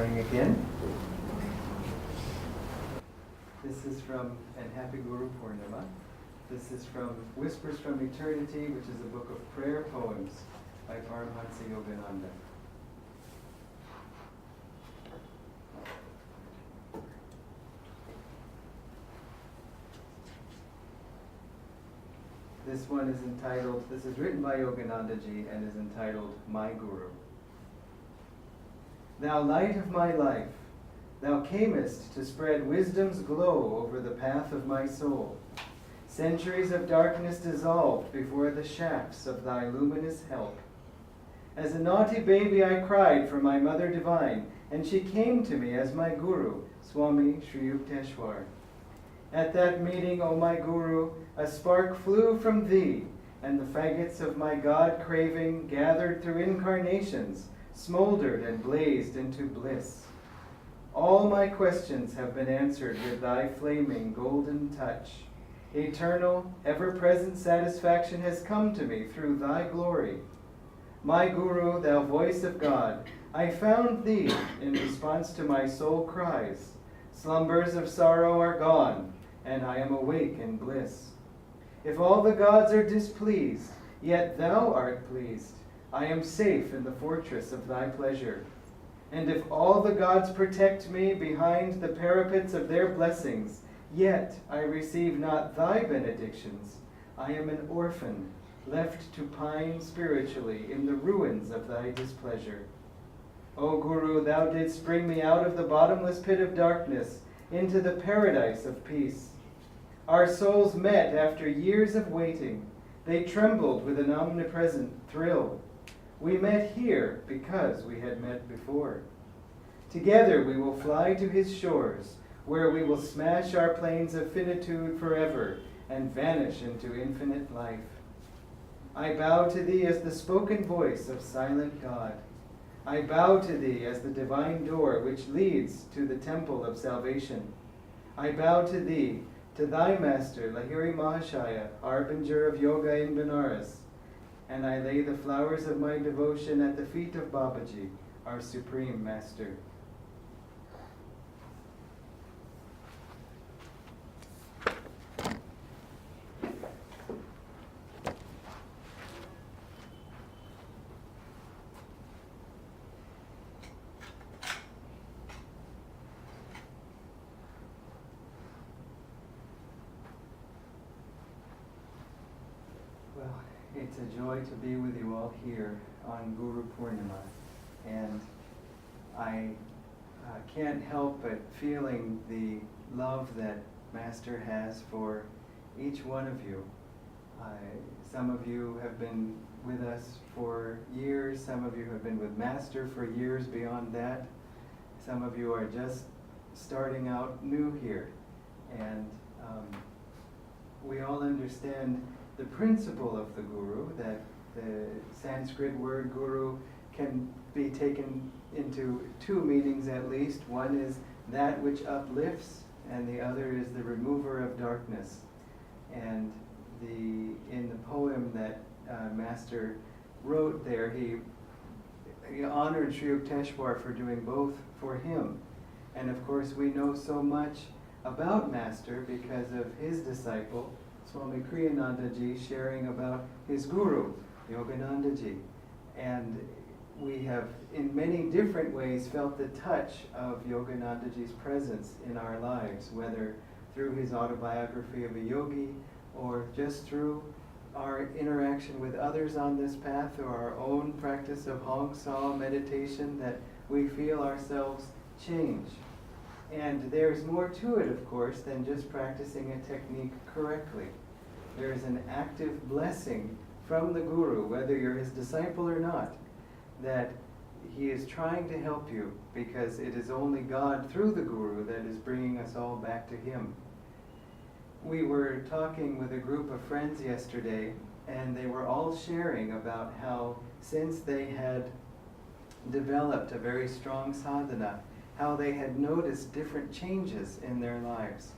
morning again. This is from, and happy Gurupoornima. This is from Whispers from Eternity, which is a book of prayer poems by Dharmarajan Yogananda. This one is entitled, this is written by Yoganandaji and is entitled, My Guru. Thou light of my life, thou camest to spread wisdom's glow over the path of my soul. Centuries of darkness dissolved before the shafts of thy luminous help. As a naughty baby I cried for my mother divine, and she came to me as my Guru, Swami Sri Yukteswar. At that meeting, O my Guru, a spark flew from thee, and the faggots of my God-craving, gathered through incarnations, smoldered and blazed into bliss. All my questions have been answered with thy flaming golden touch. Eternal, ever-present satisfaction has come to me through thy glory. My Guru, thou voice of God, I found thee in response to my soul cries. Slumbers of sorrow are gone, and I am awake in bliss. If all the gods are displeased, yet thou art pleased, I am safe in the fortress of thy pleasure. And if all the gods protect me behind the parapets of their blessings, yet I receive not thy benedictions, I am an orphan, left to pine spiritually in the ruins of thy displeasure. O Guru, thou didst bring me out of the bottomless pit of darkness into the paradise of peace. Our souls met after years of waiting. They trembled with an omnipresent thrill. We met here because we had met before. Together we will fly to his shores, where we will smash our planes of finitude forever and vanish into infinite life. I bow to thee as the spoken voice of silent God. I bow to thee as the divine door which leads to the temple of salvation. I bow to thee, to thy master, Lahiri Mahashaya, harbinger of yoga in Benares, and I lay the flowers of my devotion at the feet of Babaji, our supreme master. Well, it's a joy to be with you all here on Gurupoornima, and I can't help but feeling the love that Master has for each one of you. Some of you have been with us for years, some of you have been with Master for years beyond that, some of you are just starting out new here, and we all understand the principle of the Guru, that the Sanskrit word Guru can be taken into two meanings at least. One is that which uplifts, and the other is the remover of darkness. And in the poem that Master wrote there, he honored Sri Yukteswar for doing both for him. And of course we know so much about Master because of his disciple, Swami Kriyanandaji, sharing about his Guru, Yoganandaji. And we have, in many different ways, felt the touch of Yoganandaji's presence in our lives, whether through his autobiography of a yogi or just through our interaction with others on this path or our own practice of Hong Sau meditation, that we feel ourselves change. And there's more to it, of course, than just practicing a technique correctly. There is an active blessing from the Guru, whether you're his disciple or not, that he is trying to help you, because it is only God through the Guru that is bringing us all back to him. We were talking with a group of friends yesterday, and they were all sharing about how since they had developed a very strong sadhana, how they had noticed different changes in their lives.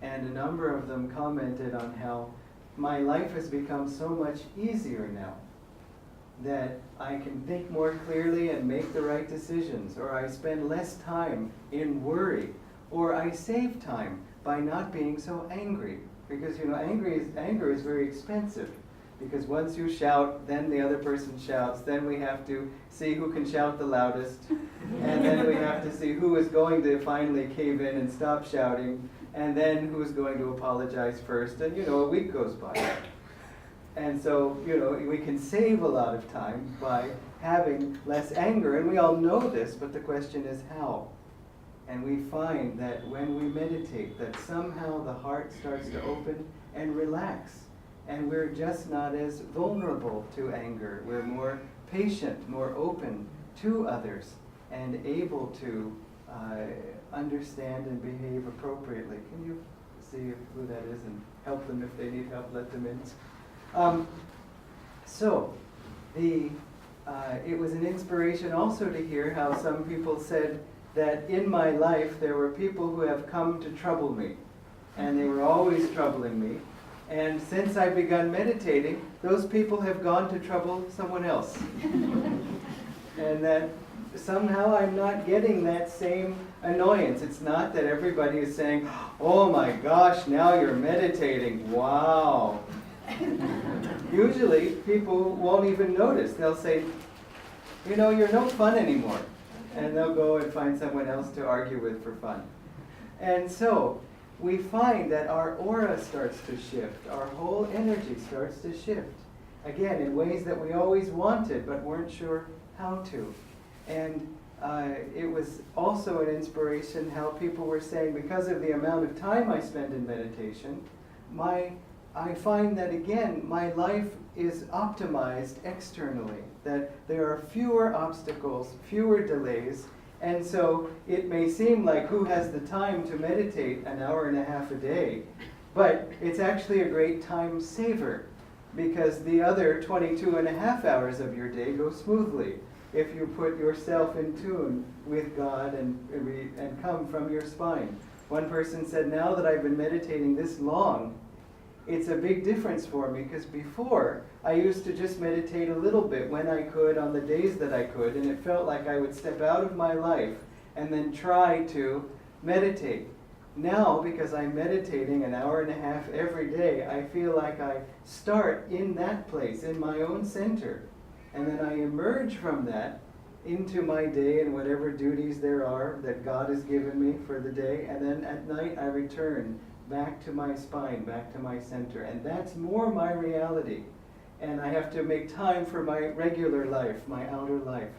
And a number of them commented on how my life has become so much easier now. that I can think more clearly and make the right decisions, or I spend less time in worry, or I save time by not being so angry. Because anger is very expensive. Because once you shout, then the other person shouts, then we have to see who can shout the loudest, and then we have to see who is going to finally cave in and stop shouting, and then who's going to apologize first, and a week goes by. And so, we can save a lot of time by having less anger, and we all know this, but the question is how? And we find that when we meditate, that somehow the heart starts to open and relax. And we're just not as vulnerable to anger. We're more patient, more open to others, and able to understand and behave appropriately. Can you see who that is and help them if they need help, let them in? It was an inspiration also to hear how some people said that in my life there were people who have come to trouble me, and they were always troubling me. And since I've begun meditating, those people have gone to trouble someone else. And that somehow I'm not getting that same annoyance. It's not that everybody is saying, oh my gosh, now you're meditating, wow. Usually people won't even notice. They'll say, you're no fun anymore. And they'll go and find someone else to argue with for fun. And so we find that our aura starts to shift. Our whole energy starts to shift. Again, in ways that we always wanted but weren't sure how to. And it was also an inspiration how people were saying, because of the amount of time I spend in meditation, I find that, again, my life is optimized externally, that there are fewer obstacles, fewer delays, and so it may seem like who has the time to meditate an hour and a half a day, but it's actually a great time saver, because the other 22 and a half hours of your day go smoothly if you put yourself in tune with God and come from your spine. One person said, now that I've been meditating this long, it's a big difference for me, because before I used to just meditate a little bit when I could, on the days that I could, and it felt like I would step out of my life and then try to meditate. Now, because I'm meditating an hour and a half every day, I feel like I start in that place, in my own center, and then I emerge from that into my day and whatever duties there are that God has given me for the day, and then at night I return back to my spine, back to my center. And that's more my reality. And I have to make time for my regular life, my outer life.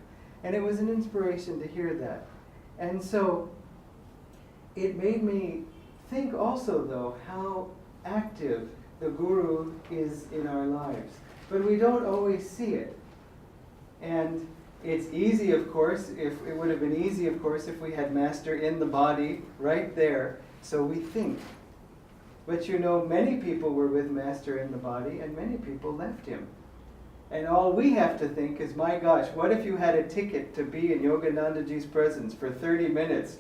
And it was an inspiration to hear that. And so it made me think also, though, how active the Guru is in our lives. But we don't always see it. And it's easy, of course, it would have been easy, of course, if we had Master in the body right there. So we think. But many people were with Master in the body, and many people left him. And all we have to think is, my gosh, what if you had a ticket to be in Yoganandaji's presence for 30 minutes?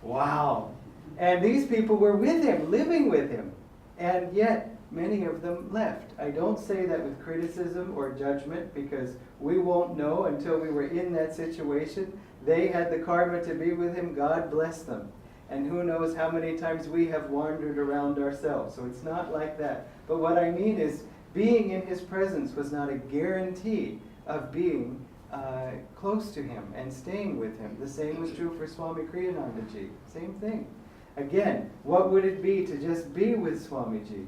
Wow! And these people were with him, living with him. And yet, many of them left. I don't say that with criticism or judgment, because we won't know until we were in that situation. They had the karma to be with him. God bless them. And who knows how many times we have wandered around ourselves. So it's not like that. But what I mean is, being in his presence was not a guarantee of being close to him and staying with him. The same was true for Swami Kriyanandaji. Same thing. Again, what would it be to just be with Swamiji,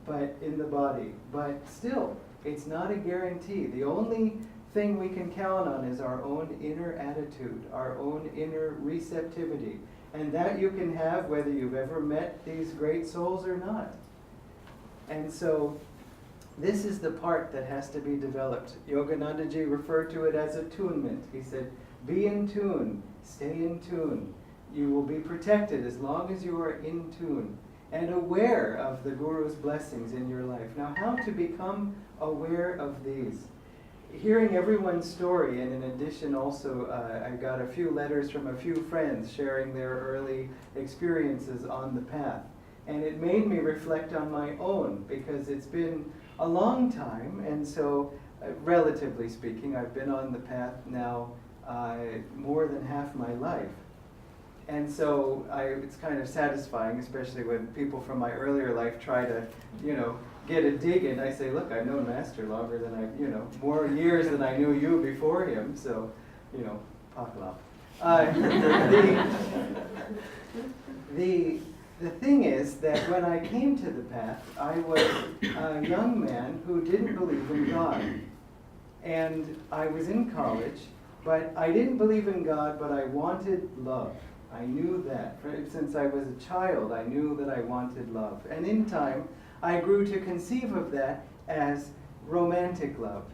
but in the body? But still, it's not a guarantee. The only thing we can count on is our own inner attitude, our own inner receptivity. And that you can have whether you've ever met these great souls or not. And so this is the part that has to be developed. Yoganandaji referred to it as attunement. He said, be in tune, stay in tune. You will be protected as long as you are in tune and aware of the Guru's blessings in your life. Now, how to become aware of these? Hearing everyone's story, and in addition also, I got a few letters from a few friends sharing their early experiences on the path. And it made me reflect on my own, because it's been a long time, and so relatively speaking. I've been on the path now more than half my life. And so it's kind of satisfying, especially when people from my earlier life try to, get a dig in. I say, look, I've known Master longer than more years than I knew you before him, so, pakalap. The thing is that when I came to the path, I was a young man who didn't believe in God. And I was in college, but I didn't believe in God, but I wanted love. I knew that. Since I was a child, I knew that I wanted love. And in time, I grew to conceive of that as romantic love.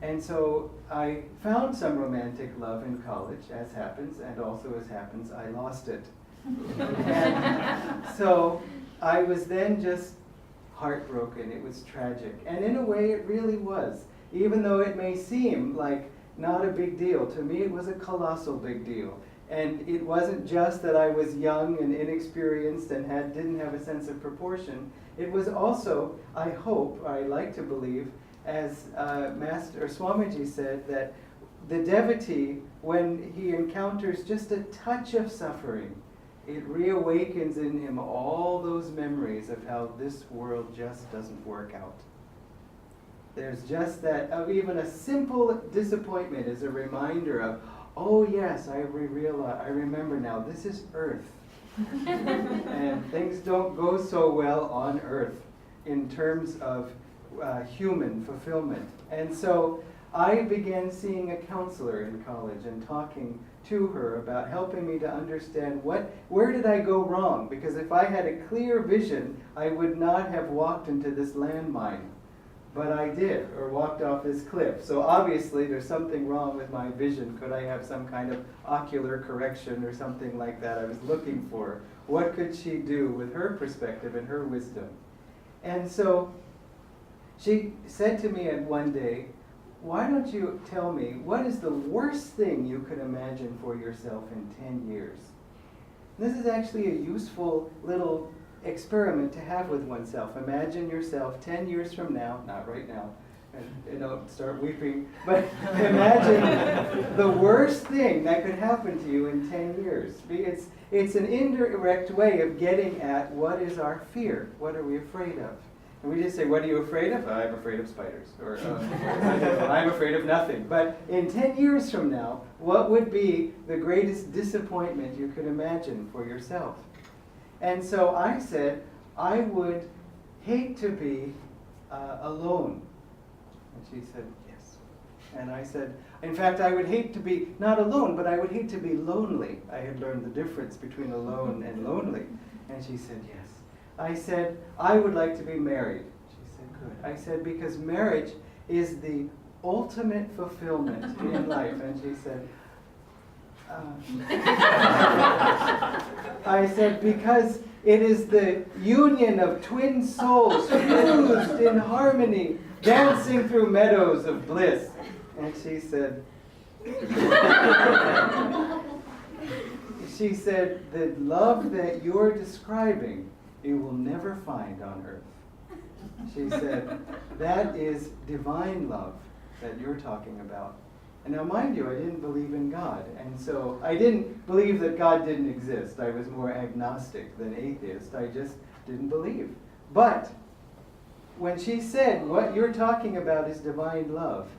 And so I found some romantic love in college, as happens, and also as happens, I lost it. And so I was then just heartbroken. It was tragic. And in a way, it really was. Even though it may seem like not a big deal, to me it was a colossal big deal. And it wasn't just that I was young and inexperienced and didn't have a sense of proportion. It was also, I hope, I like to believe, as Master Swamiji said, that the devotee, when he encounters just a touch of suffering, it reawakens in him all those memories of how this world just doesn't work out. There's just that, of even a simple disappointment is a reminder of, oh yes, I remember now, this is Earth. And things don't go so well on Earth in terms of human fulfillment. And so I began seeing a counselor in college and talking to her about helping me to understand where did I go wrong? Because if I had a clear vision, I would not have walked into this landmine. But I did, or walked off this cliff. So obviously there's something wrong with my vision. Could I have some kind of ocular correction or something like that I was looking for? What could she do with her perspective and her wisdom? And so she said to me one day, why don't you tell me, what is the worst thing you could imagine for yourself in 10 years? This is actually a useful little experiment to have with oneself. Imagine yourself 10 years from now, not right now, and start weeping, but imagine the worst thing that could happen to you in 10 years. It's an indirect way of getting at what is our fear, what are we afraid of. And we just say, what are you afraid of? I'm afraid of spiders. Or I'm afraid of nothing. But in 10 years from now, what would be the greatest disappointment you could imagine for yourself? And so I said, I would hate to be alone. And she said, yes. And I said, in fact, I would hate to be not alone, but I would hate to be lonely. I had learned the difference between alone and lonely. And she said, yes. I said, I would like to be married. She said, good. I said, because marriage is the ultimate fulfillment in life. And she said, I said, because it is the union of twin souls fused in harmony, dancing through meadows of bliss. And she said, the love that you're describing, you will never find on earth. She said, that is divine love that you're talking about. And now mind you, I didn't believe in God. And so I didn't believe that God didn't exist. I was more agnostic than atheist. I just didn't believe. But when she said, what you're talking about is divine love,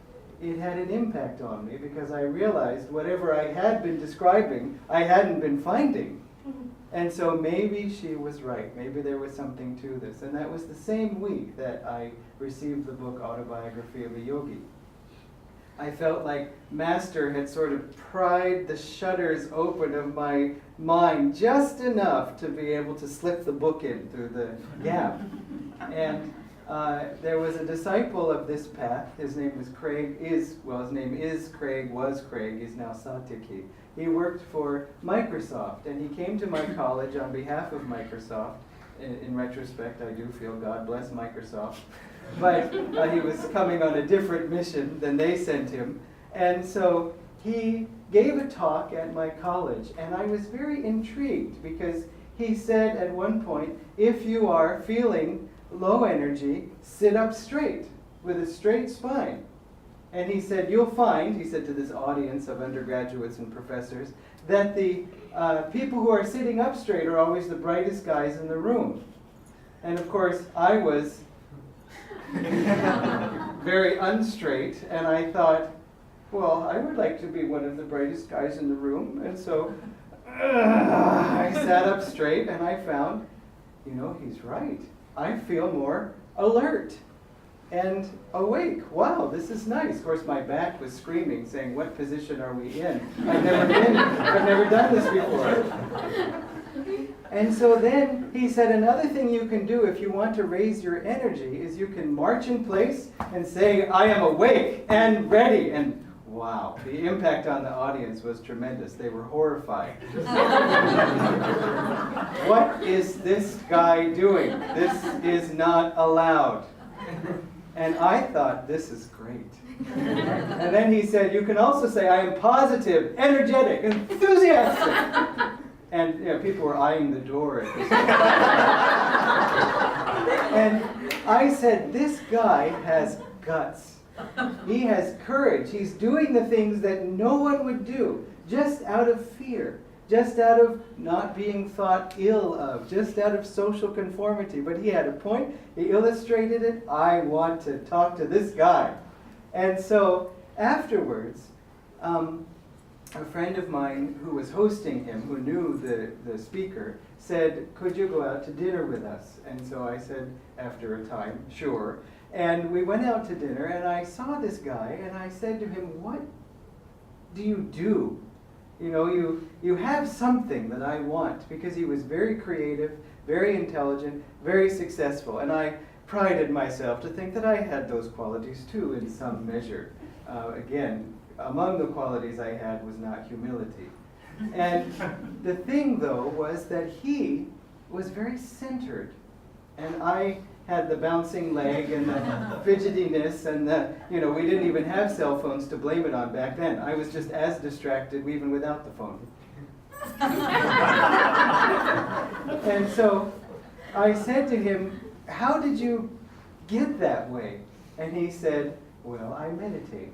it had an impact on me because I realized whatever I had been describing, I hadn't been finding. And so maybe she was right. Maybe there was something to this. And that was the same week that I received the book Autobiography of a Yogi. I felt like Master had sort of pried the shutters open of my mind just enough to be able to slip the book in through the gap. And there was a disciple of this path. His name was Craig, his name is Craig, was Craig, he's now Satiki. He worked for Microsoft, and he came to my college on behalf of Microsoft. In retrospect, I do feel God bless Microsoft. But he was coming on a different mission than they sent him. And so he gave a talk at my college, and I was very intrigued because he said at one point, if you are feeling low energy, sit up straight with a straight spine. And he said, you'll find, he said to this audience of undergraduates and professors, that the people who are sitting up straight are always the brightest guys in the room. And of course, I was very unstraight, and I thought, well, I would like to be one of the brightest guys in the room. And so I sat up straight, and I found, he's right. I feel more alert and awake. Wow, this is nice. Of course, my back was screaming, saying, what position are we in? I've never done this before. And so then he said, another thing you can do if you want to raise your energy is you can march in place and say, I am awake and ready. And wow, the impact on the audience was tremendous. They were horrified. What is this guy doing? This is not allowed. And I thought, this is great. And then he said, you can also say, I am positive, energetic, enthusiastic. And people were eyeing the door at this point. And I said, this guy has guts. He has courage. He's doing the things that no one would do, just out of fear, just out of not being thought ill of, just out of social conformity. But he had a point. He illustrated it. I want to talk to this guy. And so afterwards, a friend of mine who was hosting him, who knew the speaker, said, could you go out to dinner with us? And so I said, after a time, sure. And we went out to dinner, and I saw this guy, and I said to him, what do you do? You have something that I want, because he was very creative, very intelligent, very successful. And I prided myself to think that I had those qualities too, in some measure. Again, among the qualities I had was not humility. And the thing, though, was that he was very centered. And I had the bouncing leg and the fidgetiness and we didn't even have cell phones to blame it on back then. I was just as distracted even without the phone. And so I said to him, how did you get that way? And he said, well, I meditate.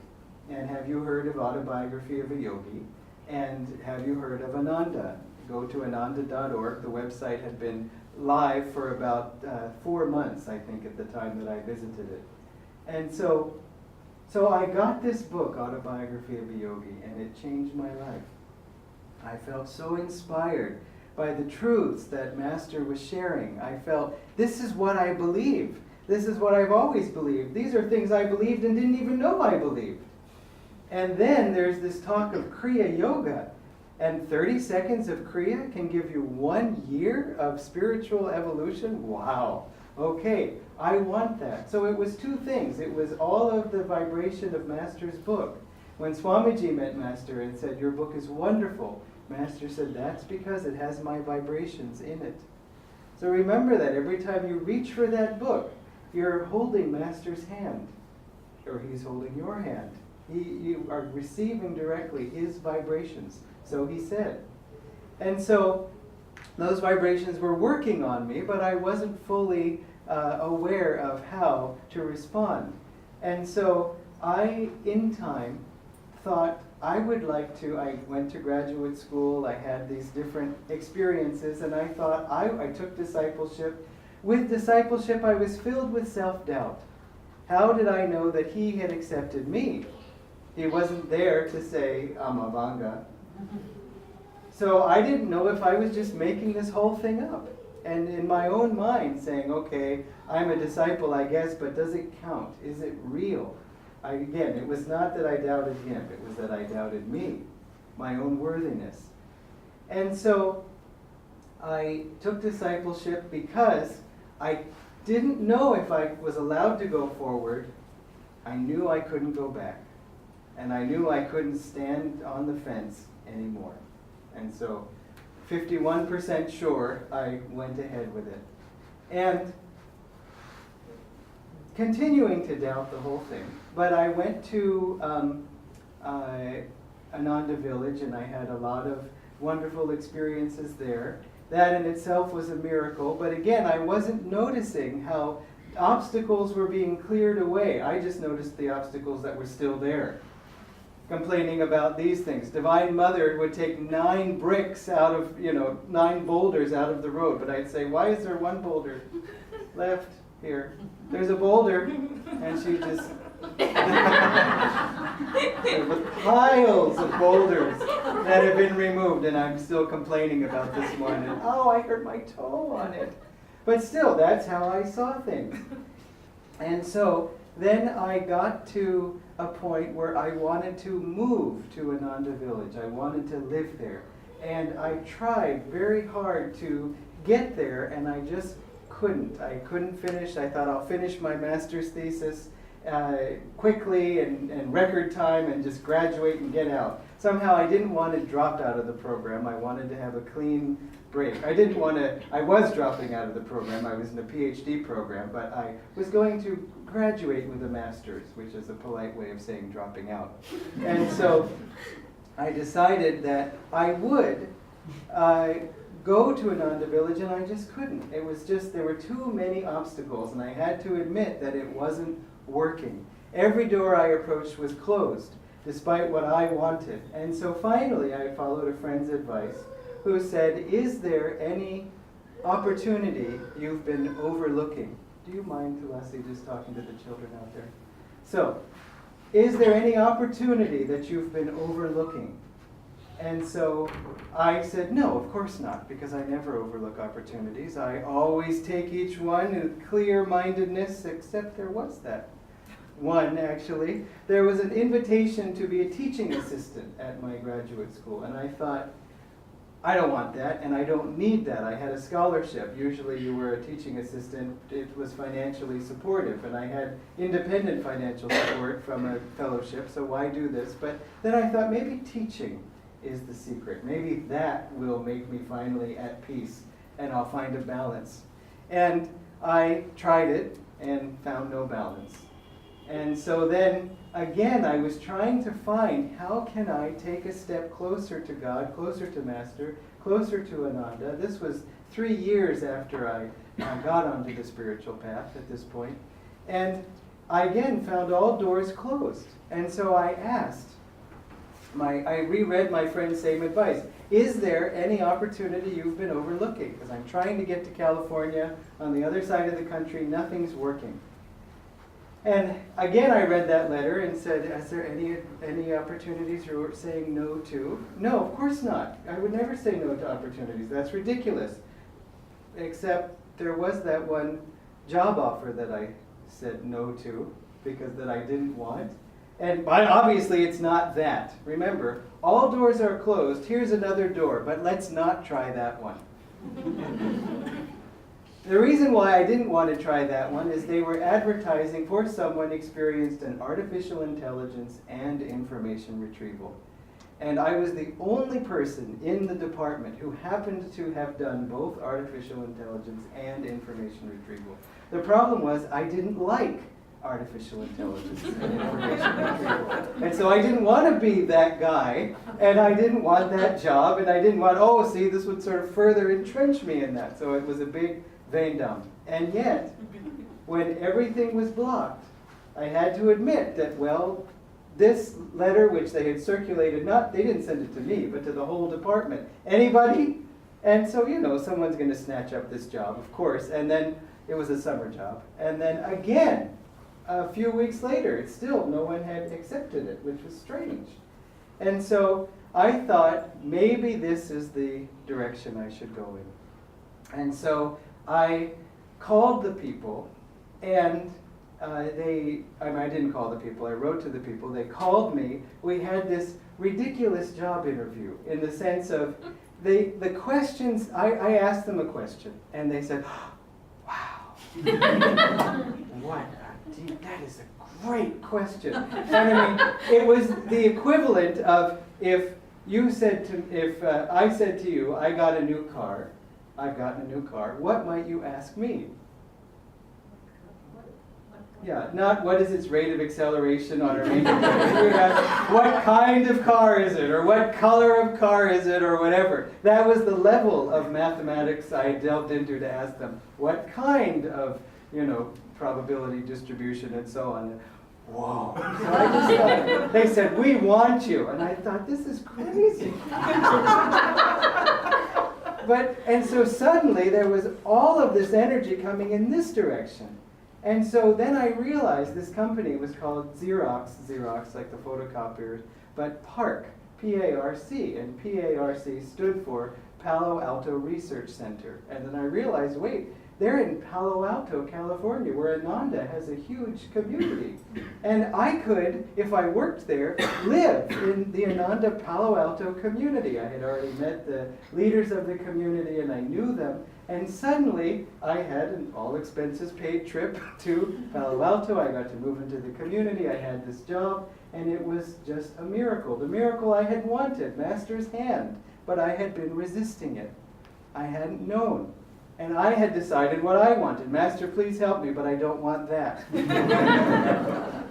And have you heard of Autobiography of a Yogi? And have you heard of Ananda? Go to ananda.org. The website had been live for about 4 months, I think, at the time that I visited it. And so I got this book, Autobiography of a Yogi, and it changed my life. I felt so inspired by the truths that Master was sharing. I felt, this is what I believe. This is what I've always believed. These are things I believed and didn't even know I believed. And then there's this talk of Kriya Yoga. And 30 seconds of Kriya can give you 1 year of spiritual evolution? Wow. Okay, I want that. So it was two things. It was all of the vibration of Master's book. When Swamiji met Master and said, your book is wonderful, Master said, that's because it has my vibrations in it. So remember that every time you reach for that book, you're holding Master's hand, or he's holding your hand. You are receiving directly his vibrations. So he said. And so those vibrations were working on me, but I wasn't fully aware of how to respond. And so I, in time, thought I would like to, I went to graduate school, I had these different experiences, and I thought I took discipleship. With discipleship, I was filled with self-doubt. How did I know that he had accepted me? He wasn't there to say, Amavanga. So I didn't know if I was just making this whole thing up. And in my own mind saying, okay, I'm a disciple, I guess, but does it count? Is it real? Again, it was not that I doubted him. It was that I doubted me, my own worthiness. And so I took discipleship because I didn't know if I was allowed to go forward. I knew I couldn't go back. And I knew I couldn't stand on the fence anymore. And so 51% sure, I went ahead with it. And continuing to doubt the whole thing. But I went to Ananda Village, and I had a lot of wonderful experiences there. That in itself was a miracle. But again, I wasn't noticing how obstacles were being cleared away. I just noticed the obstacles that were still there. Complaining about these things. Divine Mother would take 9 bricks out of, 9 boulders out of the road. But I'd say, why is there 1 boulder left here? There's a boulder. And she just... with piles of boulders that have been removed. And I'm still complaining about this one. And, oh, I hurt my toe on it. But still, that's how I saw things. And so then I got to a point where I wanted to move to Ananda village. I wanted to live there. And I tried very hard to get there, and I just couldn't. I couldn't finish. I thought I'll finish my master's thesis quickly and record time and just graduate and get out. Somehow I didn't want to drop out of the program. I wanted to have a clean break. I was dropping out of the program. I was in a PhD program, but I was going to graduate with a master's, which is a polite way of saying dropping out. And so I decided that I would go to Ananda village, and I just couldn't. It was just, there were too many obstacles, and I had to admit that it wasn't working. Every door I approached was closed, despite what I wanted. And so finally I followed a friend's advice who said, is there any opportunity you've been overlooking? Do you mind, Tulasi, just talking to the children out there? So, is there any opportunity that you've been overlooking? And so I said, no, of course not, because I never overlook opportunities. I always take each one with clear-mindedness, except there was that one, actually. There was an invitation to be a teaching assistant at my graduate school, and I thought, I don't want that, and I don't need that. I had a scholarship. Usually you were a teaching assistant. It was financially supportive, and I had independent financial support from a fellowship, so why do this? But then I thought, maybe teaching is the secret. Maybe that will make me finally at peace, and I'll find a balance. And I tried it and found no balance. And so then, again, I was trying to find, how can I take a step closer to God, closer to Master, closer to Ananda. This was 3 years after I got onto the spiritual path at this point. And I again found all doors closed. And so I asked, I reread my friend's same advice. Is there any opportunity you've been overlooking? Because I'm trying to get to California, on the other side of the country, nothing's working. And again, I read that letter and said, is there any opportunities you're saying no to? No, of course not. I would never say no to opportunities. That's ridiculous. Except there was that one job offer that I said no to because that I didn't want. And obviously it's not that. Remember, all doors are closed. Here's another door, but let's not try that one. The reason why I didn't want to try that one is they were advertising for someone experienced in artificial intelligence and information retrieval. And I was the only person in the department who happened to have done both artificial intelligence and information retrieval. The problem was I didn't like artificial intelligence and information retrieval. And so I didn't want to be that guy, and I didn't want that job, and I didn't want, this would sort of further entrench me in that. So it was a big vein dump. And yet, when everything was blocked, I had to admit that, this letter, which they had circulated, they didn't send it to me, but to the whole department. Anybody? And so, someone's going to snatch up this job, of course. And then it was a summer job. And then again, a few weeks later, still no one had accepted it, which was strange. And so I thought, maybe this is the direction I should go in. And so I called the people, and I didn't call the people, I wrote to the people, they called me. We had this ridiculous job interview in the sense of the questions, I asked them a question, and they said, wow, that is a great question. And I mean, it was the equivalent of if I said to you, I've gotten a new car, what might you ask me? Yeah, not what is its rate of acceleration on a range of what kind of car is it, or what color of car is it, or whatever. That was the level of mathematics I delved into to ask them. What kind of probability distribution and so on. Whoa. So I just thought, they said, we want you. And I thought, this is crazy. And so suddenly there was all of this energy coming in this direction. And so then I realized this company was called Xerox like the photocopiers, but PARC, P-A-R-C, and P-A-R-C stood for Palo Alto Research Center. And then I realized, wait, they're in Palo Alto, California, where Ananda has a huge community. And I could, if I worked there, live in the Ananda Palo Alto community. I had already met the leaders of the community and I knew them. And suddenly I had an all-expenses-paid trip to Palo Alto. I got to move into the community. I had this job, and it was just a miracle. The miracle I had wanted, Master's hand, but I had been resisting it. I hadn't known. And I had decided what I wanted. Master, please help me, but I don't want that.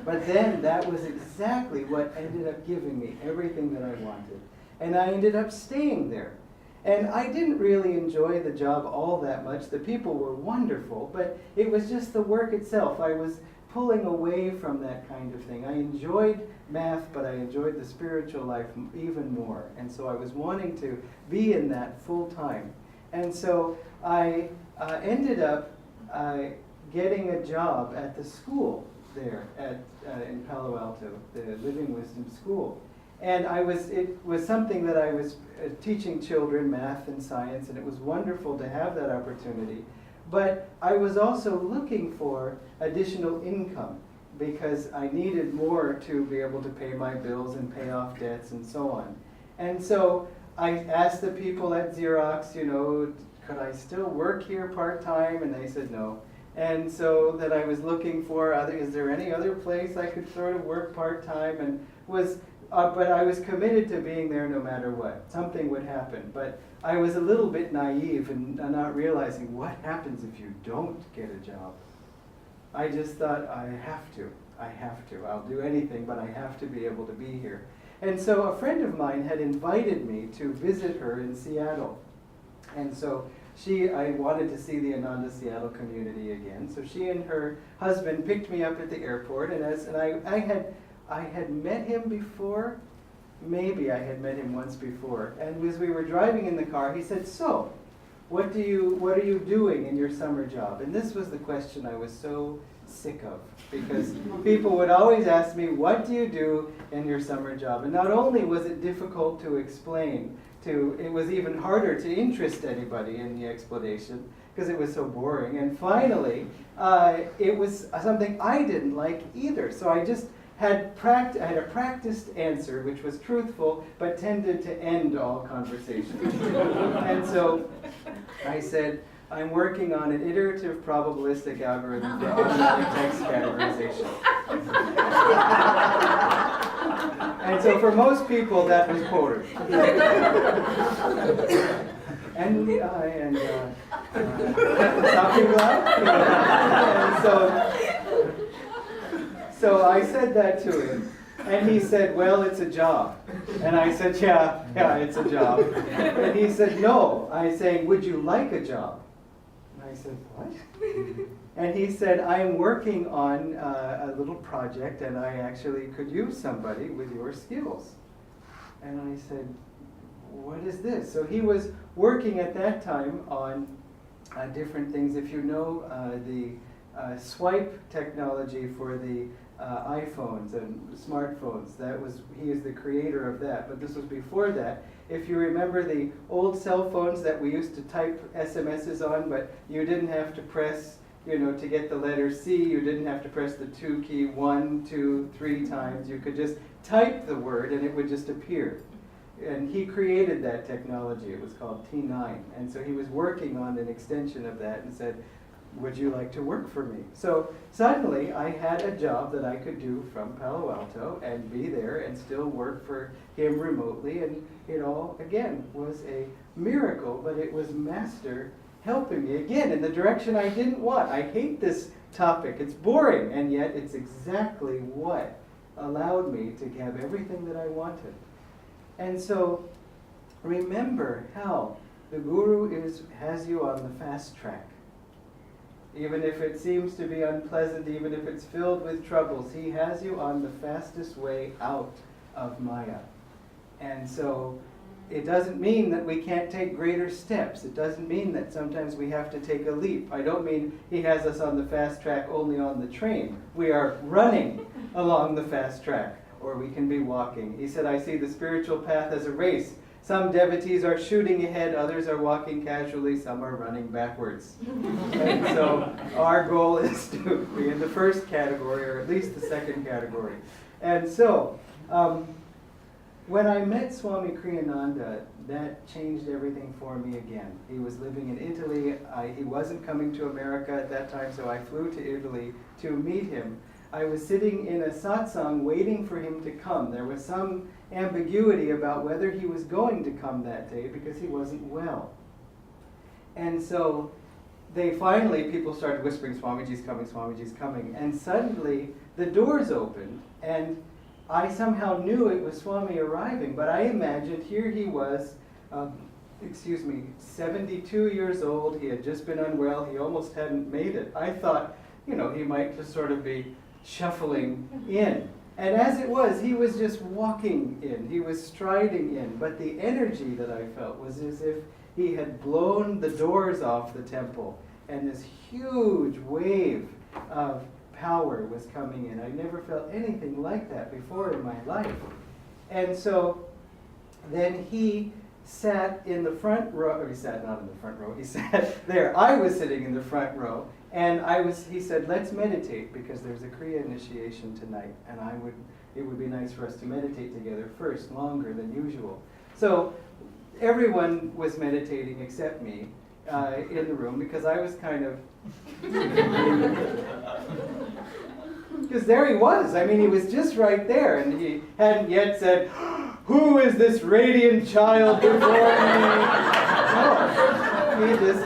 But then that was exactly what ended up giving me everything that I wanted. And I ended up staying there. And I didn't really enjoy the job all that much. The people were wonderful, but it was just the work itself. I was pulling away from that kind of thing. I enjoyed math, but I enjoyed the spiritual life even more. And so I was wanting to be in that full time. And so I ended up getting a job at the school there in Palo Alto, the Living Wisdom School. And it was something that I was teaching children math and science, and it was wonderful to have that opportunity. But I was also looking for additional income because I needed more to be able to pay my bills and pay off debts and so on. And so I asked the people at Xerox, could I still work here part-time? And they said no. And so that I was looking for, is there any other place I could sort of work part-time? And but I was committed to being there no matter what. Something would happen. But I was a little bit naive and not realizing what happens if you don't get a job. I just thought, I have to. I'll do anything, but I have to be able to be here. And so a friend of mine had invited me to visit her in Seattle. And so I wanted to see the Ananda Seattle community again. So she and her husband picked me up at the airport, and I had met him before. Maybe I had met him once before. And as we were driving in the car, he said, so, what are you doing in your summer job? And this was the question I was so sick of, because people would always ask me, what do you do in your summer job? And not only was it difficult to explain, it was even harder to interest anybody in the explanation because it was so boring. And finally, it was something I didn't like either. So I just had a practiced answer, which was truthful, but tended to end all conversations. And so I said, I'm working on an iterative probabilistic algorithm for automatic text categorization. And so for most people, that was quoted. And so I said that to him, and he said, well, it's a job. And I said, yeah, it's a job. And he said, no. I said, would you like a job? And I said, what? And he said, I'm working on a little project, and I actually could use somebody with your skills. And I said, what is this? So he was working at that time on different things. If you know the swipe technology for the iPhones and smartphones, he is the creator of that. But this was before that. If you remember the old cell phones that we used to type SMSs on, but you didn't have to press, to get the letter C, you didn't have to press the 2 key 1, 2, 3 times. You could just type the word and it would just appear. And he created that technology. It was called T9. And so he was working on an extension of that and said, would you like to work for me? So suddenly I had a job that I could do from Palo Alto and be there and still work for him remotely. And it all, again, was a miracle, but it was Master helping me, again, in the direction I didn't want. I hate this topic. It's boring, and yet it's exactly what allowed me to have everything that I wanted. And so remember how the Guru has you on the fast track. Even if it seems to be unpleasant, even if it's filled with troubles, he has you on the fastest way out of Maya. And so it doesn't mean that we can't take greater steps. It doesn't mean that sometimes we have to take a leap. I don't mean he has us on the fast track only on the train. We are running along the fast track, or we can be walking. He said, I see the spiritual path as a race. Some devotees are shooting ahead, others are walking casually, some are running backwards. And so our goal is to be in the first category, or at least the second category. And so, when I met Swami Kriyananda, that changed everything for me again. He was living in Italy. He wasn't coming to America at that time, so I flew to Italy to meet him. I was sitting in a satsang waiting for him to come. There was some ambiguity about whether he was going to come that day because he wasn't well. And so people started whispering, Swamiji's coming. And suddenly the doors opened, and I somehow knew it was Swami arriving, but I imagined here he was, 72 years old. He had just been unwell. He almost hadn't made it. I thought, he might just sort of be shuffling in. And as it was, he was just walking in. He was striding in. But the energy that I felt was as if he had blown the doors off the temple, and this huge wave of power was coming in. I never felt anything like that before in my life. And so then he sat in the front row, or he sat not in the front row, he sat there. I was sitting in the front row, and he said, let's meditate, because there's a Kriya initiation tonight, and it would be nice for us to meditate together first, longer than usual. So everyone was meditating except me in the room, because I was kind of because there he was. I mean, he was just right there, and he hadn't yet said, who is this radiant child before me? No, he just...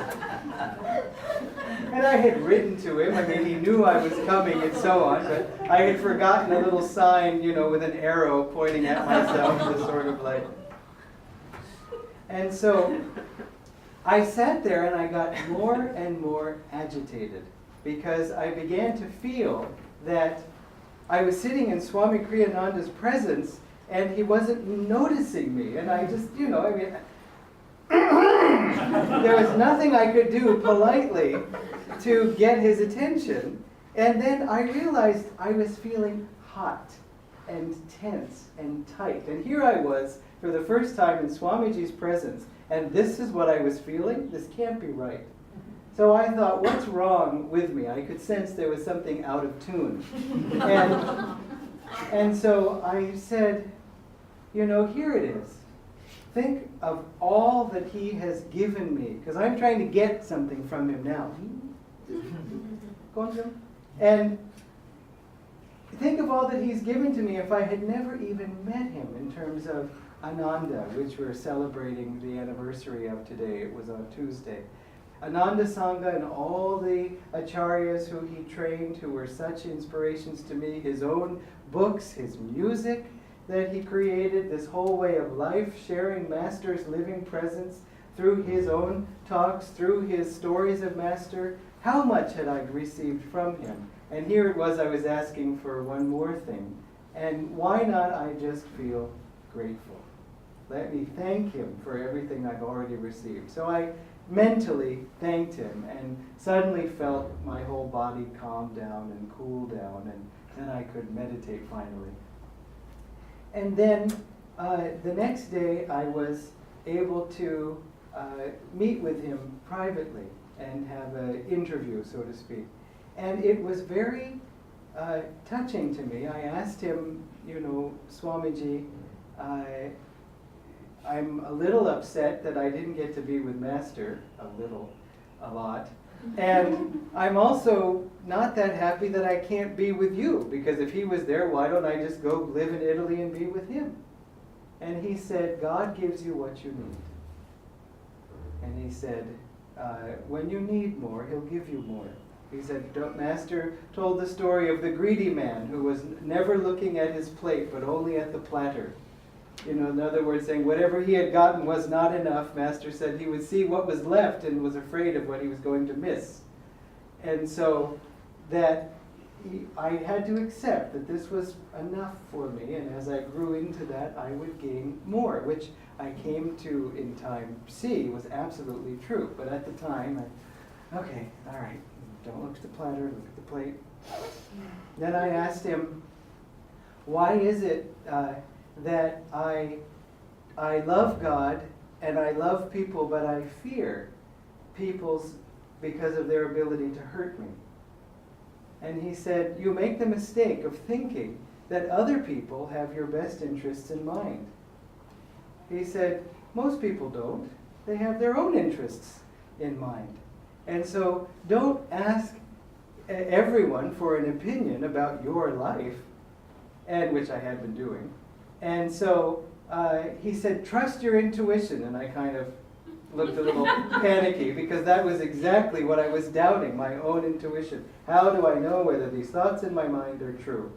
And I had written to him. I mean, he knew I was coming and so on, but I had forgotten a little sign, with an arrow pointing at myself, to sort of like... And so I sat there and I got more and more agitated, because I began to feel that I was sitting in Swami Kriyananda's presence and he wasn't noticing me. And I just, there was nothing I could do politely to get his attention. And then I realized I was feeling hot and tense and tight. And here I was for the first time in Swamiji's presence, and this is what I was feeling? This can't be right. So I thought, what's wrong with me? I could sense there was something out of tune. And so I said, here it is. Think of all that he has given me, because I'm trying to get something from him now. Go on, Jim. And think of all that he's given to me if I had never even met him, in terms of Ananda, which we're celebrating the anniversary of today. It was on Tuesday. Ananda Sangha and all the acharyas who he trained, who were such inspirations to me, his own books, his music that he created, this whole way of life, sharing Master's living presence through his own talks, through his stories of Master. How much had I received from him? And here it was, I was asking for one more thing. And why not I just feel grateful? Let me thank him for everything I've already received. So I mentally thanked him, and suddenly felt my whole body calm down and cool down, and then I could meditate finally. And then the next day I was able to meet with him privately and have an interview, so to speak. And it was very touching to me. I asked him, Swamiji, I'm a little upset that I didn't get to be with Master, a lot. And I'm also not that happy that I can't be with you, because if he was there, why don't I just go live in Italy and be with him? And he said, God gives you what you need. And he said, when you need more, he'll give you more. He said, Master told the story of the greedy man who was never looking at his plate, but only at the platter. In other words, saying whatever he had gotten was not enough. Master said he would see what was left and was afraid of what he was going to miss. And so that I had to accept that this was enough for me, and as I grew into that, I would gain more, which I came to in time see was absolutely true. But at the time, okay, all right, don't look at the platter, look at the plate. Then I asked him, why is it that I love God and I love people, but I fear people's because of their ability to hurt me? And he said, you make the mistake of thinking that other people have your best interests in mind. He said, most people don't. They have their own interests in mind. And so don't ask everyone for an opinion about your life, and which I had been doing. And so he said, trust your intuition. And I kind of looked a little panicky, because that was exactly what I was doubting, my own intuition. How do I know whether these thoughts in my mind are true,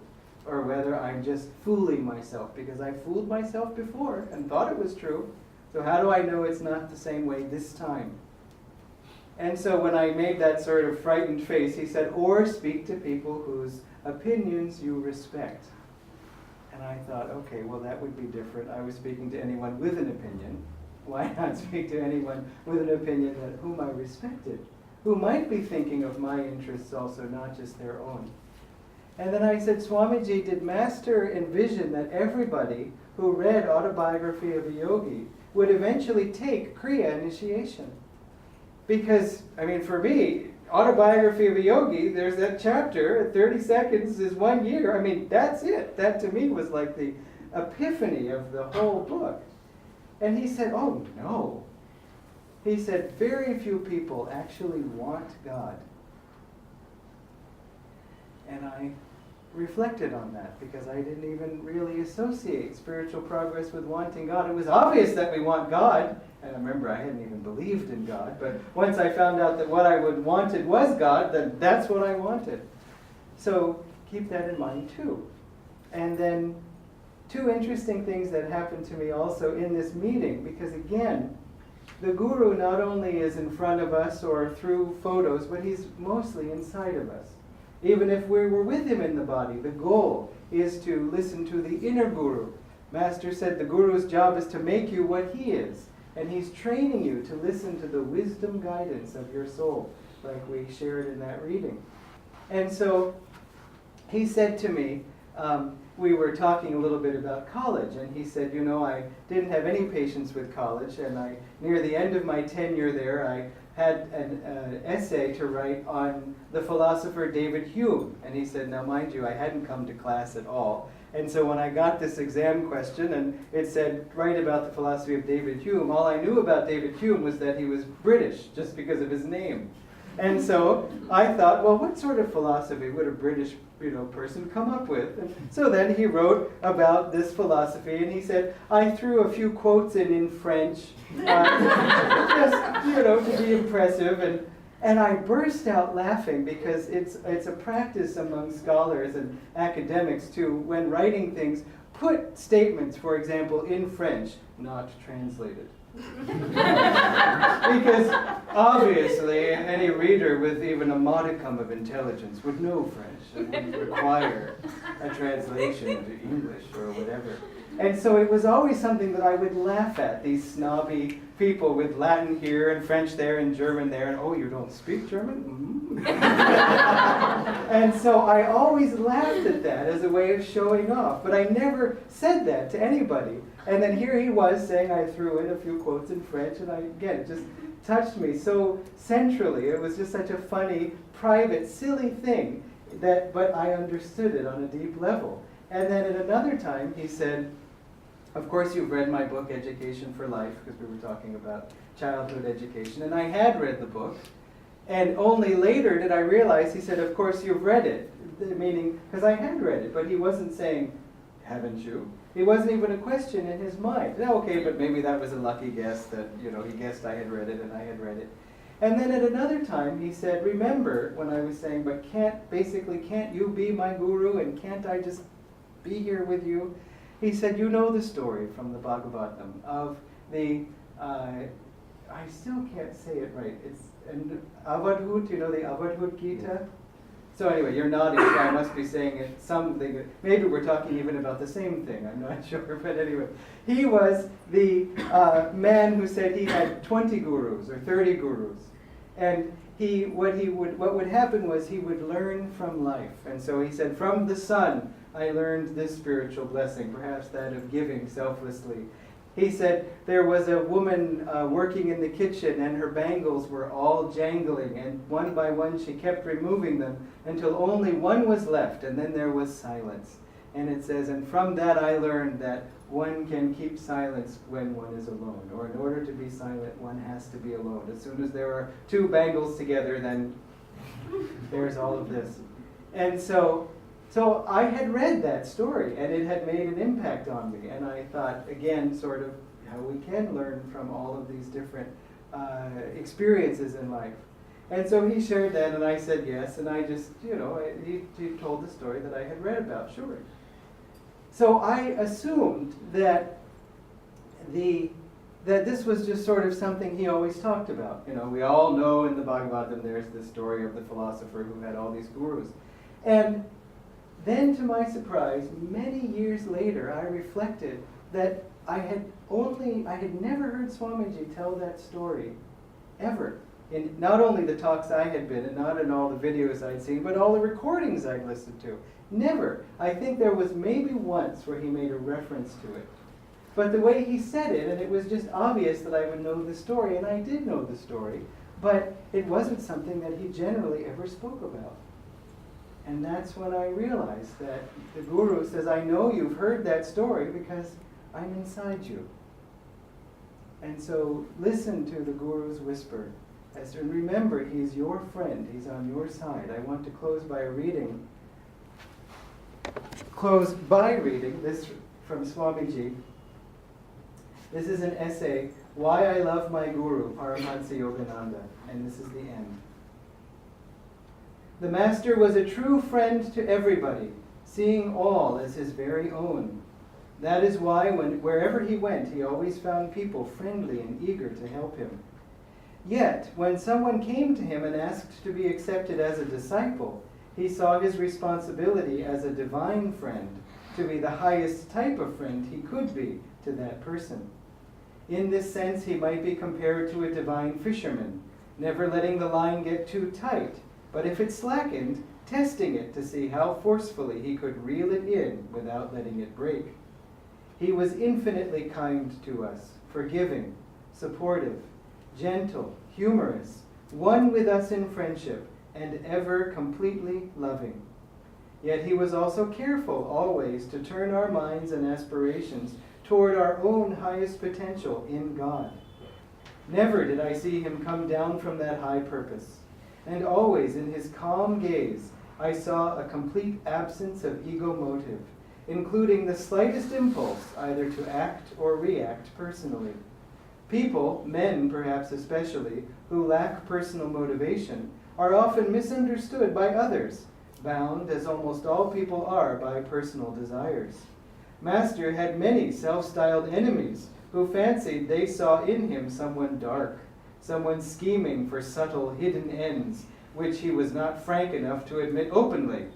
or whether I'm just fooling myself? Because I fooled myself before and thought it was true. So how do I know it's not the same way this time? And so when I made that sort of frightened face, he said, or speak to people whose opinions you respect. And I thought, okay, well, that would be different. I was speaking to anyone with an opinion. Why not speak to anyone with an opinion that whom I respected, who might be thinking of my interests also, not just their own? And then I said, Swamiji, did Master envision that everybody who read Autobiography of a Yogi would eventually take Kriya initiation? Because, I mean, for me, Autobiography of a Yogi, there's that chapter, 30 seconds is 1 year. I mean, that's it. That to me was like the epiphany of the whole book. And he said, oh no. He said, very few people actually want God. And I reflected on that, because I didn't even really associate spiritual progress with wanting God. It was obvious that we want God. And I remember I hadn't even believed in God. But once I found out that what I wanted was God, then that's what I wanted. So keep that in mind too. And then two interesting things that happened to me also in this meeting, because again, the Guru not only is in front of us or through photos, but he's mostly inside of us. Even if we were with him in the body, the goal is to listen to the inner Guru. Master said the Guru's job is to make you what he is, and he's training you to listen to the wisdom guidance of your soul, like we shared in that reading. And so he said to me, we were talking a little bit about college, and he said, you know, I didn't have any patience with college, and near the end of my tenure there, I had an essay to write on the philosopher David Hume. And he said, now mind you, I hadn't come to class at all. And so when I got this exam question, and it said, write about the philosophy of David Hume, all I knew about David Hume was that he was British, just because of his name. And so I thought, well, what sort of philosophy would a British person come up with? And so then he wrote about this philosophy, and he said, I threw a few quotes in French, just, to be impressive, and I burst out laughing, because it's a practice among scholars and academics to, when writing things, put statements, for example, in French, not translated. Because obviously any reader with even a modicum of intelligence would know French and would require a translation into English or whatever. And so it was always something that I would laugh at, these snobby people with Latin here and French there and German there, and oh, you don't speak German? Mm. And so I always laughed at that as a way of showing off, but I never said that to anybody. And then here he was saying I threw in a few quotes in French, and again, it just touched me so centrally. It was just such a funny, private, silly thing, but I understood it on a deep level. And then at another time, he said, of course you've read my book, Education for Life, because we were talking about childhood education, and I had read the book, and only later did I realize, he said, of course you've read it, meaning, because I had read it, but he wasn't saying, haven't you? It wasn't even a question in his mind. Now, okay, but maybe that was a lucky guess that, he guessed I had read it and I had read it. And then at another time he said, remember when I was saying, but can't you be my guru, and can't I just be here with you? He said, you know the story from the Bhagavatam of the I still can't say it right. It's an Avadhut, you know the Avadhut Gita? So anyway, you're nodding, so I must be saying it something. Maybe we're talking even about the same thing, I'm not sure. But anyway, he was the man who said he had 20 gurus or 30 gurus. And what would happen was he would learn from life. And so he said, from the sun, I learned this spiritual blessing, perhaps that of giving selflessly. He said there was a woman working in the kitchen and her bangles were all jangling, and one by one she kept removing them until only one was left, and then there was silence. And it says, and from that I learned that one can keep silence when one is alone, or in order to be silent one has to be alone. As soon as there are two bangles together, then there's all of this. And so I had read that story, and it had made an impact on me. And I thought, again, sort of how we can learn from all of these different experiences in life. And so he shared that, and I said yes, and I just, he told the story that I had read about, sure. So I assumed that this was just sort of something he always talked about. We all know in the Bhagavatam there's this story of the philosopher who had all these gurus. And then, to my surprise, many years later, I reflected that I had never heard Swamiji tell that story, ever. In not only the talks I had been, and not in all the videos I'd seen, but all the recordings I'd listened to. Never. I think there was maybe once where he made a reference to it. But the way he said it, and it was just obvious that I would know the story, and I did know the story, but it wasn't something that he generally ever spoke about. And that's when I realized that the Guru says, I know you've heard that story because I'm inside you. And so listen to the Guru's whisper. And remember, he's your friend. He's on your side. I want to close by reading this from Swamiji. This is an essay, Why I Love My Guru, Paramahansa Yogananda. And this is the end. The Master was a true friend to everybody, seeing all as his very own. That is why wherever he went, he always found people friendly and eager to help him. Yet, when someone came to him and asked to be accepted as a disciple, he saw his responsibility as a divine friend, to be the highest type of friend he could be to that person. In this sense, he might be compared to a divine fisherman, never letting the line get too tight, but if it slackened, testing it to see how forcefully he could reel it in without letting it break. He was infinitely kind to us, forgiving, supportive, gentle, humorous, one with us in friendship, and ever completely loving. Yet he was also careful always to turn our minds and aspirations toward our own highest potential in God. Never did I see him come down from that high purpose. And always in his calm gaze, I saw a complete absence of ego motive, including the slightest impulse either to act or react personally. People, men perhaps especially, who lack personal motivation, are often misunderstood by others, bound, as almost all people are, by personal desires. Master had many self-styled enemies who fancied they saw in him someone dark, someone scheming for subtle, hidden ends, which he was not frank enough to admit openly,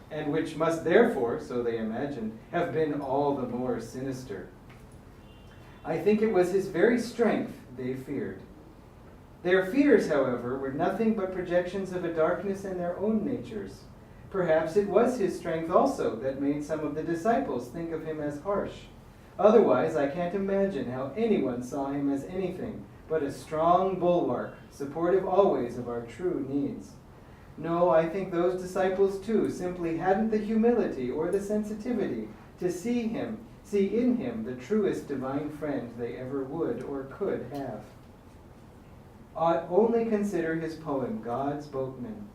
and which must therefore, so they imagined, have been all the more sinister. I think it was his very strength they feared. Their fears, however, were nothing but projections of a darkness in their own natures. Perhaps it was his strength also that made some of the disciples think of him as harsh. Otherwise, I can't imagine how anyone saw him as anything but a strong bulwark, supportive always of our true needs. No, I think those disciples too simply hadn't the humility or the sensitivity to see in him the truest divine friend they ever would or could have. Only consider his poem, God's Boatman.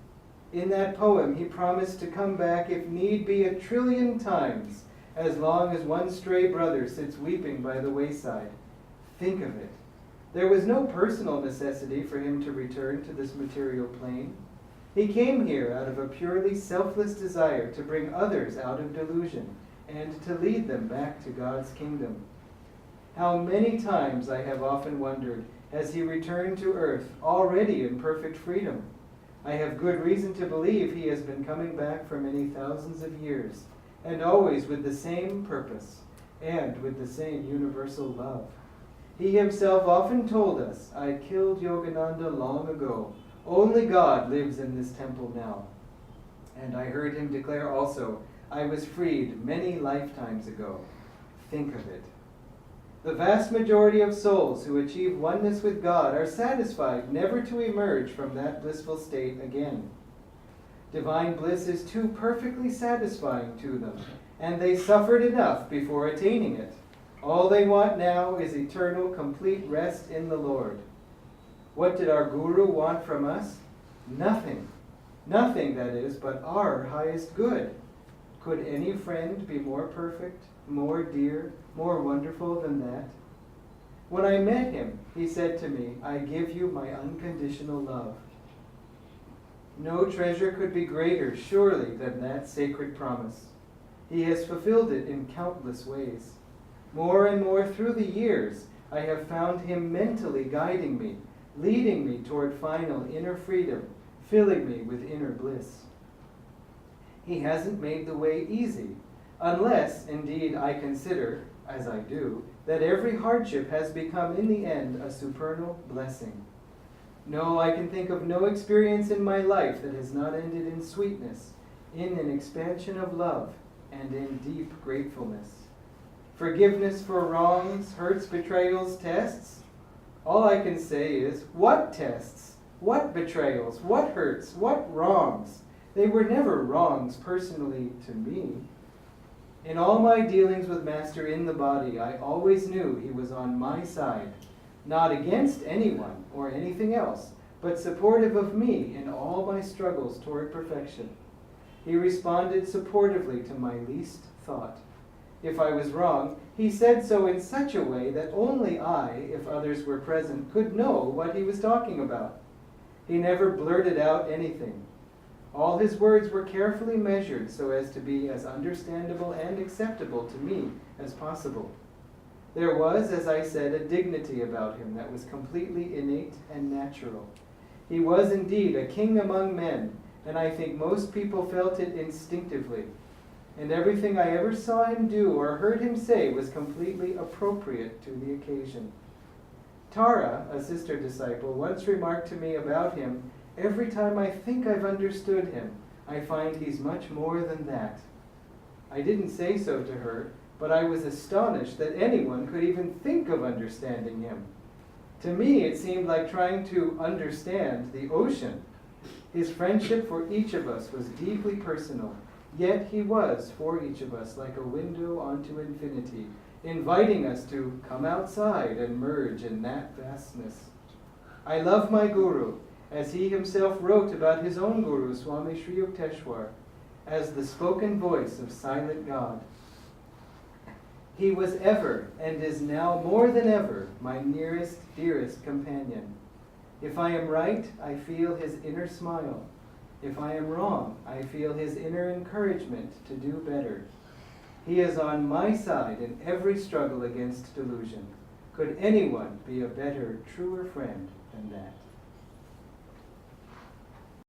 In that poem, he promised to come back if need be 1,000,000,000 times, as long as one stray brother sits weeping by the wayside. Think of it. There was no personal necessity for him to return to this material plane. He came here out of a purely selfless desire to bring others out of delusion and to lead them back to God's kingdom. How many times I have often wondered has he returned to earth, already in perfect freedom. I have good reason to believe he has been coming back for many thousands of years, and always with the same purpose, and with the same universal love. He himself often told us, I killed Yogananda long ago. Only God lives in this temple now. And I heard him declare also, I was freed many lifetimes ago. Think of it. The vast majority of souls who achieve oneness with God are satisfied never to emerge from that blissful state again. Divine bliss is too perfectly satisfying to them, and they suffered enough before attaining it. All they want now is eternal, complete rest in the Lord. What did our Guru want from us? Nothing. Nothing, that is, but our highest good. Could any friend be more perfect, more dear, more wonderful than that? When I met him, he said to me, I give you my unconditional love. No treasure could be greater, surely, than that sacred promise. He has fulfilled it in countless ways. More and more through the years, I have found him mentally guiding me, leading me toward final inner freedom, filling me with inner bliss. He hasn't made the way easy, unless, indeed, I consider, as I do, that every hardship has become in the end a supernal blessing. No, I can think of no experience in my life that has not ended in sweetness, in an expansion of love, and in deep gratefulness. Forgiveness for wrongs, hurts, betrayals, tests? All I can say is, what tests? What betrayals? What hurts? What wrongs? They were never wrongs personally to me. In all my dealings with Master in the body, I always knew he was on my side, not against anyone or anything else, but supportive of me in all my struggles toward perfection. He responded supportively to my least thought. If I was wrong, he said so in such a way that only I, if others were present, could know what he was talking about. He never blurted out anything. All his words were carefully measured so as to be as understandable and acceptable to me as possible. There was, as I said, a dignity about him that was completely innate and natural. He was indeed a king among men, and I think most people felt it instinctively. And everything I ever saw him do or heard him say was completely appropriate to the occasion. Tara, a sister disciple, once remarked to me about him, every time I think I've understood him, I find he's much more than that. I didn't say so to her, but I was astonished that anyone could even think of understanding him. To me, it seemed like trying to understand the ocean. His friendship for each of us was deeply personal, yet he was, for each of us, like a window onto infinity, inviting us to come outside and merge in that vastness. I love my Guru, as he himself wrote about his own Guru, Swami Sri Yukteswar, as the spoken voice of silent God. He was ever, and is now more than ever, my nearest, dearest companion. If I am right, I feel his inner smile. If I am wrong, I feel his inner encouragement to do better. He is on my side in every struggle against delusion. Could anyone be a better, truer friend than that?